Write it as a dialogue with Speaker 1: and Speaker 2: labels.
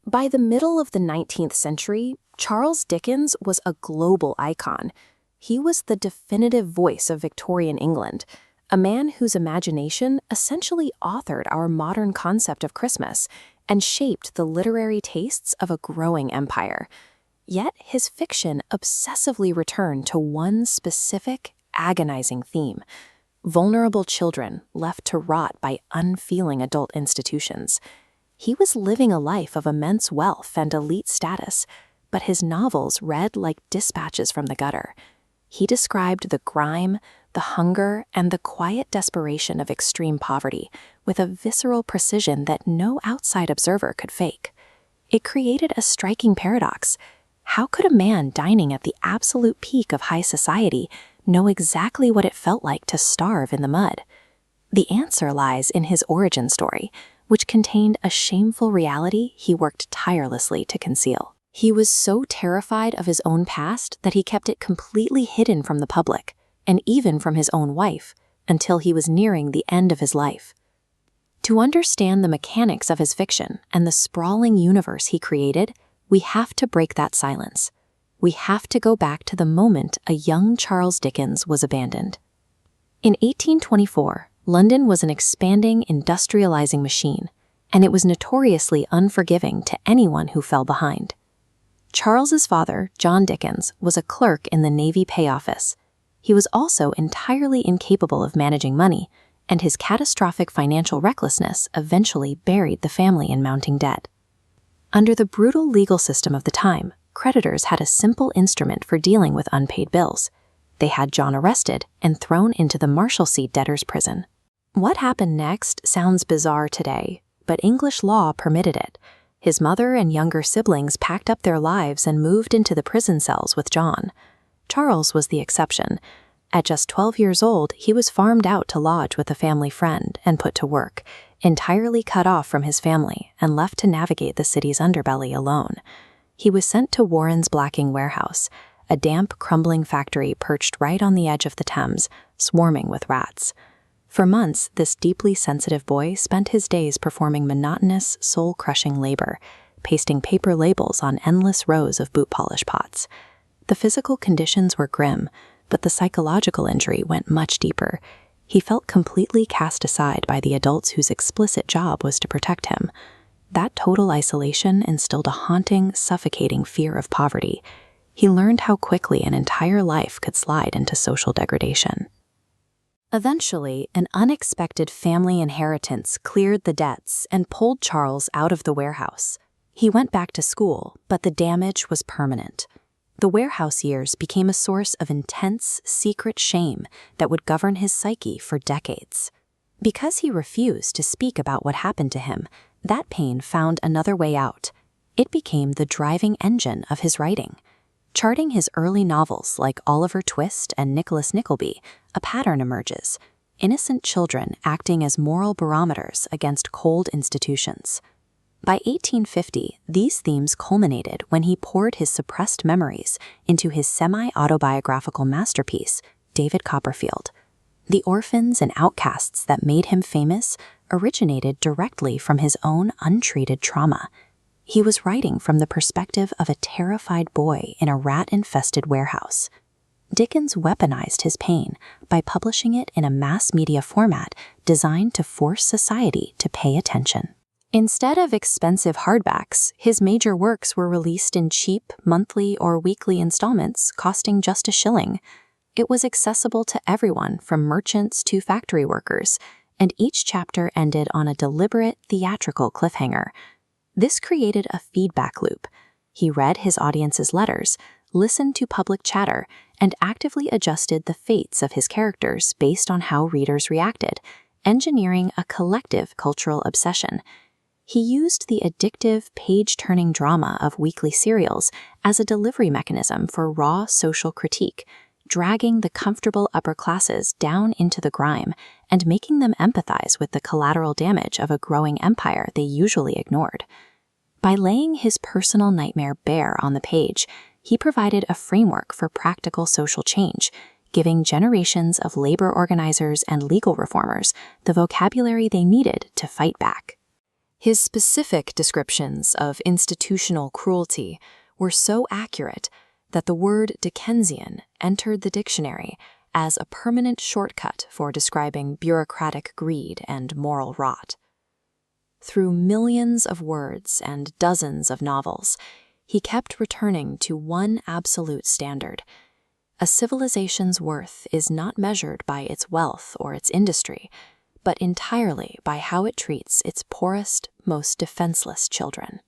Speaker 1: By the middle of the 19th century, Charles Dickens was a global icon. He was the definitive voice of Victorian England, a man whose imagination essentially authored our modern concept of Christmas and shaped the literary tastes of a growing empire. Yet his fiction obsessively returned to one specific, agonizing theme: vulnerable children left to rot by unfeeling adult institutions. He was living a life of immense wealth and elite status, but his novels read like dispatches from the gutter. He described the grime, the hunger, and the quiet desperation of extreme poverty with a visceral precision that no outside observer could fake. It created a striking paradox. How could a man dining at the absolute peak of high society know exactly what it felt like to starve in the mud? The answer lies in his origin story, which contained a shameful reality he worked tirelessly to conceal. He was so terrified of his own past that he kept it completely hidden from the public, and even from his own wife, until he was nearing the end of his life. To understand the mechanics of his fiction and the sprawling universe he created, we have to break that silence. We have to go back to the moment a young Charles Dickens was abandoned. In 1824, London was an expanding, industrializing machine, and it was notoriously unforgiving to anyone who fell behind. Charles's father, John Dickens, was a clerk in the Navy Pay Office. He was also entirely incapable of managing money, and his catastrophic financial recklessness eventually buried the family in mounting debt. Under the brutal legal system of the time, creditors had a simple instrument for dealing with unpaid bills. They had John arrested and thrown into the Marshalsea debtor's prison. What happened next sounds bizarre today, but English law permitted it. His mother and younger siblings packed up their lives and moved into the prison cells with John. Charles was the exception. At just 12 years old, he was farmed out to lodge with a family friend and put to work, entirely cut off from his family and left to navigate the city's underbelly alone. He was sent to Warren's blacking warehouse, a damp, crumbling factory perched right on the edge of the Thames, swarming with rats. For months, this deeply sensitive boy spent his days performing monotonous, soul-crushing labor, pasting paper labels on endless rows of boot polish pots. The physical conditions were grim, but the psychological injury went much deeper. He felt completely cast aside by the adults whose explicit job was to protect him. That total isolation instilled a haunting, suffocating fear of poverty. He learned how quickly an entire life could slide into social degradation. Eventually, an unexpected family inheritance cleared the debts and pulled Charles out of the warehouse. He went back to school, but the damage was permanent. The warehouse years became a source of intense, secret shame that would govern his psyche for decades. Because he refused to speak about what happened to him, that pain found another way out. It became the driving engine of his writing. Charting his early novels like Oliver Twist and Nicholas Nickleby, a pattern emerges: innocent children acting as moral barometers against cold institutions. By 1850, these themes culminated when he poured his suppressed memories into his semi-autobiographical masterpiece, David Copperfield. The orphans and outcasts that made him famous originated directly from his own untreated trauma. He was writing from the perspective of a terrified boy in a rat-infested warehouse. Dickens weaponized his pain by publishing it in a mass media format designed to force society to pay attention. Instead of expensive hardbacks, his major works were released in cheap monthly or weekly installments costing just a shilling. It was accessible to everyone from merchants to factory workers, and each chapter ended on a deliberate theatrical cliffhanger. This created a feedback loop. He read his audience's letters, listened to public chatter, and actively adjusted the fates of his characters based on how readers reacted, engineering a collective cultural obsession. He used the addictive, page-turning drama of weekly serials as a delivery mechanism for raw social critique, dragging the comfortable upper classes down into the grime and making them empathize with the collateral damage of a growing empire they usually ignored. By laying his personal nightmare bare on the page, he provided a framework for practical social change, giving generations of labor organizers and legal reformers the vocabulary they needed to fight back. His specific descriptions of institutional cruelty were so accurate that the word Dickensian entered the dictionary as a permanent shortcut for describing bureaucratic greed and moral rot. Through millions of words and dozens of novels, he kept returning to one absolute standard. A civilization's worth is not measured by its wealth or its industry, but entirely by how it treats its poorest, most defenseless children.